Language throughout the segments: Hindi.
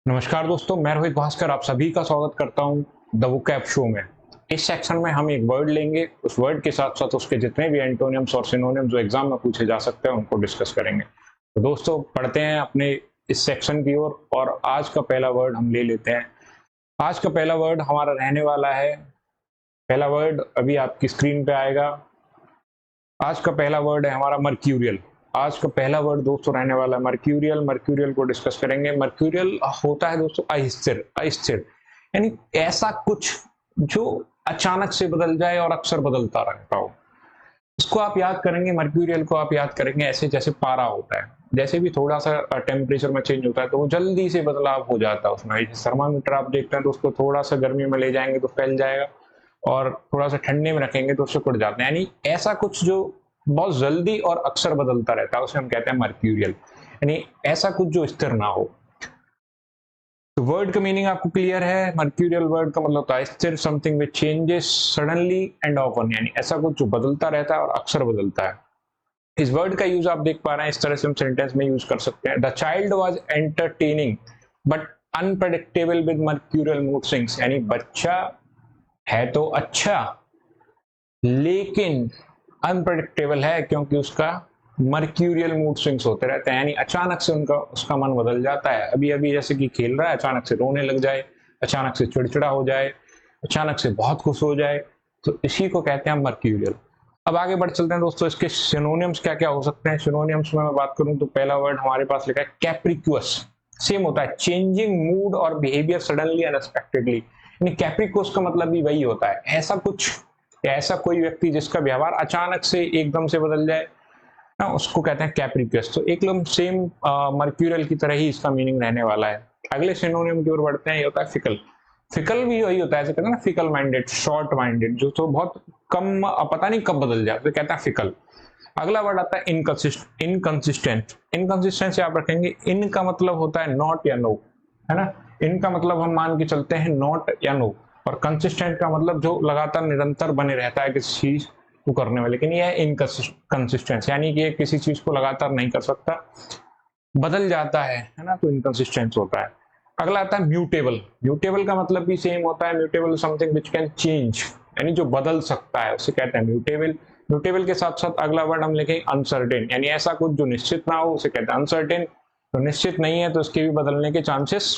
नमस्कार दोस्तों, मैं रोहित भास्कर आप सभी का स्वागत करता हूं द वोकैब शो में। इस सेक्शन में हम एक वर्ड लेंगे, उस वर्ड के साथ साथ उसके जितने भी एंटोनिम्स और सिनोनिम्स जो एग्जाम में पूछे जा सकते हैं उनको डिस्कस करेंगे। तो दोस्तों पढ़ते हैं अपने इस सेक्शन की ओर और आज का पहला वर्ड हम ले लेते हैं। आज का पहला वर्ड हमारा रहने वाला है, पहला वर्ड अभी आपकी स्क्रीन पे आएगा। आज का पहला वर्ड है हमारा मर्क्यूरियल। आज का पहला वर्ड दोस्तों रहने वाला है मर्क्यूरियल। मर्क्यूरियल को डिस्कस करेंगे। मर्क्यूरियल होता है दोस्तों अस्थिर, अस्थिर यानी ऐसा कुछ जो अचानक से बदल जाए और अक्सर बदलता रहता हो। इसको आप याद करेंगे, मर्क्यूरियल को आप याद करेंगे ऐसे जैसे पारा होता है, जैसे भी थोड़ा सा टेम्परेचर में चेंज होता है तो वो जल्दी से बदलाव हो जाता है उसमें। थर्मामीटर आप देखते हैं तो उसको थोड़ा सा गर्मी में ले जाएंगे तो फैल जाएगा और थोड़ा सा ठंडे में रखेंगे तो सिकुड़ जाते हैं। यानी ऐसा कुछ जो बहुत जल्दी और अक्सर बदलता रहता है उसे हम कहते हैं मर्क्यूरियल, यानी ऐसा कुछ जो स्थिर ना हो। तो वर्ड का मीनिंग आपको क्लियर है। मर्क्यूरियल वर्ड का मतलब होता है स्थिर, something which changes suddenly and often, यानी ऐसा कुछ जो बदलता रहता है और अक्सर बदलता है। इस वर्ड का यूज आप देख पा रहे हैं, इस तरह से हम सेंटेंस में यूज कर सकते हैं। The child was entertaining but unpredictable with mercurial mood swings, यानी बच्चा है तो अच्छा लेकिन अनप्रेडिक्टेबल है क्योंकि उसका मर्क्यूरियल मूड स्विंग्स होते रहते हैं, यानी अचानक से उसका मन बदल जाता है। अभी अभी जैसे कि खेल रहा है, अचानक से रोने लग जाए, अचानक से चिड़चिड़ा हो जाए, अचानक से बहुत खुश हो जाए, तो इसी को कहते हैं मर्क्यूरियल। अब आगे बढ़ चलते हैं दोस्तों, इसके सिनोनिम्स क्या क्या हो सकते हैं। सिनोनिम्स में मैं बात करूं तो पहला वर्ड हमारे पास लिखा है कैप्रिक्यूअस। सेम होता है चेंजिंग मूड और बिहेवियर सडनली अनएक्सपेक्टेडली, यानी कैप्रिक्यूअस का मतलब भी वही होता है, ऐसा कुछ या ऐसा कोई व्यक्ति जिसका व्यवहार अचानक से एकदम से बदल जाए ना, उसको कहते हैं कैप्रिक्यूअस। तो एकदम सेम मर्क्यूरियल की तरह ही इसका मीनिंग रहने वाला है। अगले सिनोनिम की ओर बढ़ते हैं, ये होता है फिकल। फिकल भी वही होता है, ऐसे कहते हैं ना फिकल माइंडेड, शॉर्ट माइंडेड, जो तो बहुत कम पता नहीं कब बदल जाए तो कहते हैं फिकल। अगला वर्ड आता है इनकंसिस्टेंट। इनकंसिस्टेंट से आप रखेंगे, इन का मतलब होता है नॉट या नो, है ना। इन का मतलब हम मान के चलते हैं नॉट या नो, और कंसिस्टेंट का मतलब जो लगातार निरंतर बने रहता है किसी चीज को करने में। लेकिन यह इनकंसिस्टेंस यानी कि किसी चीज को लगातार नहीं कर सकता, बदल जाता है ना, तो इनकंसिस्टेंस होता है। अगला आता है म्यूटेबल। म्यूटेबल का मतलब भी सेम होता है, mutable something which can change, यानी जो बदल सकता है उसे कहते हैं म्यूटेबल। म्यूटेबल के साथ साथ अगला वर्ड हम लिखेंगे अनसर्टेन, यानी ऐसा कुछ जो निश्चित ना हो उसे कहते हैं अनसर्टेन। तो निश्चित नहीं है तो उसके भी बदलने के चांसेस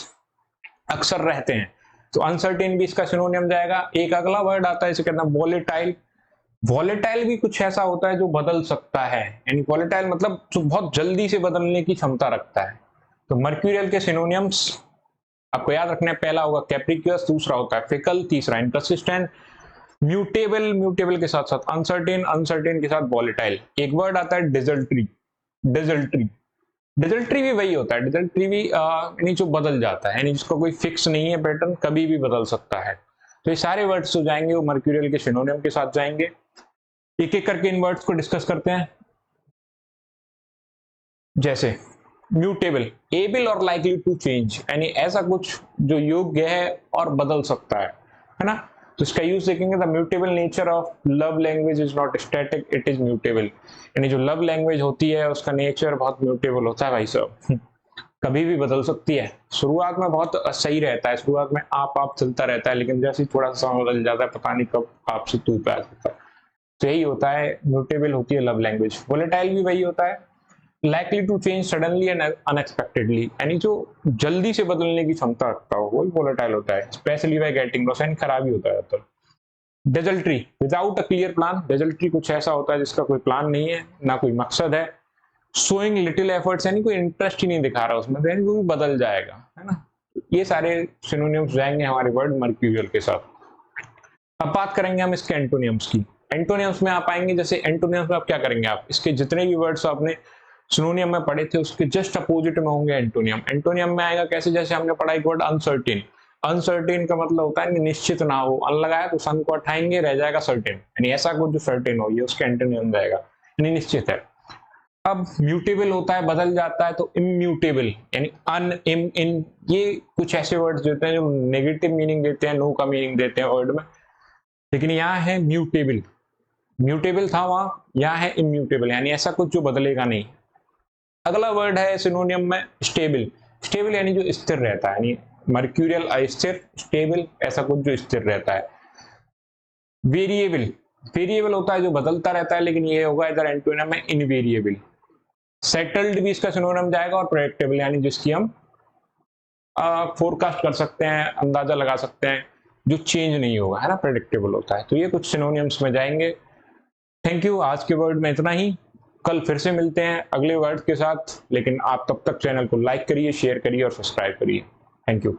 अक्सर रहते हैं, तो अनसर्टेन भी इसका सिनोनियम जाएगा। एक अगला वर्ड आता है, इसे कहते हैं वॉलेटाइल। वॉलेटाइल भी कुछ ऐसा होता है जो बदल सकता है, यानी वॉलेटाइल मतलब जो बहुत जल्दी से बदलने की क्षमता रखता है। तो मर्क्यूरियल के सिनोनियम्स आपको याद रखना है, पहला होगा कैप्रिक्यूअस, दूसरा होता है फिकल, तीसरा इनकंसिस्टेंट, म्यूटेबल, म्यूटेबल के साथ साथ अनसर्टेन, अनसर्टेन के साथ वॉलेटाइल। एक वर्ड आता है डिजल्ट्री। डिजल्ट्री, डिजल्ट्री भी वही होता है, डिजल्ट्री भी यानी जो बदल जाता है, यानी जिसका कोई फिक्स नहीं है पैटर्न, कभी भी बदल सकता है। तो ये सारे वर्ड्स जो जाएंगे वो मर्क्यूरियल के सिनोनिम के साथ जाएंगे। एक एक करके इन वर्ड्स को डिस्कस करते हैं। जैसे म्यूटेबल, एबल और लाइकली टू चेंज, यानी ऐसा कुछ जो योग्य है और बदल सकता है ना। तो इसका यूज देखेंगे, the mutable nature of love language is not static, it is mutable, यानी जो लव लैंग्वेज होती है उसका नेचर बहुत म्यूटेबल होता है भाई साहब, कभी भी बदल सकती है। शुरुआत में बहुत सही रहता है, शुरुआत में आप चलता रहता है, लेकिन जैसे ही थोड़ा सा समय बदल जाता है पता नहीं कब आपसे तू पे आ जाता है। तो यही होता है, म्यूटेबल होती है लव लैंग्वेज। वोलेटाइल भी वही होता है, likely to change suddenly and unexpectedly, यानी जो जल्दी से बदलने की क्षमता रखता हो वही वोलेटाइल होता है। स्पेशली बाय गेटिंग लॉस, यानी खराबी होता है। तो डेजल्ट्री, विदाउट अ क्लियर प्लान, डेजल्ट्री कुछ ऐसा होता है जिसका कोई प्लान नहीं है, ना कोई मकसद है। शोइंग लिटिल एफर्ट्स, यानी कोई इंटरेस्ट ही नहीं दिखा रहा उसमें, तो वो भी बदल जाएगा, है ना। ये सारे सिनोनिम्स जाएंगे हमारे वर्ड मर्क्यूरियल के साथ। अब बात करेंगे हम इसके एंटोनियम्स की। एंटोनियम्स में आप आएंगे, जैसे एंटोनियम्स में आप क्या करेंगे, आप इसके जितने भी वर्ड्स आपने सिनोनियम में पढ़े थे उसके जस्ट अपोजिट में होंगे एंटोनियम। एंटोनियम में आएगा कैसे, जैसे हमने पढ़ा एक वर्ड अनसर्टेन। अनसर्टेन का मतलब होता है निश्चित ना हो, अन लगाया तो सन को हटाएंगे रह जाएगा सर्टेन, यानी ऐसा कुछ जो सर्टेन हो, ये उसके एंटोनियम जाएगा, यानी निश्चित है। अब म्यूटेबल होता है, बदल जाता है, तो इम्यूटेबल यानी अन इम इन, ये कुछ ऐसे वर्ड्स देते हैं जो नेगेटिव मीनिंग देते हैं, नो का मीनिंग देते हैं वर्ड में। लेकिन यहाँ है म्यूटेबल, म्यूटेबल था वहां, यहाँ है इम्यूटेबल, यानी ऐसा कुछ जो बदलेगा नहीं। अगला वर्ड है सिनोनियम में स्टेबल। स्टेबल यानी जो स्थिर रहता है, यानी मर्क्यूरियल अस्थिर, स्टेबल ऐसा कुछ जो स्थिर रहता है। वेरिएबल, वेरिएबल होता है जो बदलता रहता है, लेकिन ये होगा इधर एंटोनिम में इनवेरिएबल। सेटल्ड भी इसका सिनोनिम जाएगा, और प्रेडिक्टेबल यानी जिसकी हम फोरकास्ट कर सकते हैं, अंदाजा लगा सकते हैं, जो चेंज नहीं होगा, है ना, प्रेडिक्टेबल होता है। तो ये कुछ सिनोनिम्स में जाएंगे। थैंक यू, आज के वर्ड में इतना ही। कल फिर से मिलते हैं अगले वर्ड के साथ, लेकिन आप तब तक चैनल को लाइक करिए, शेयर करिए और सब्सक्राइब करिए। Thank you.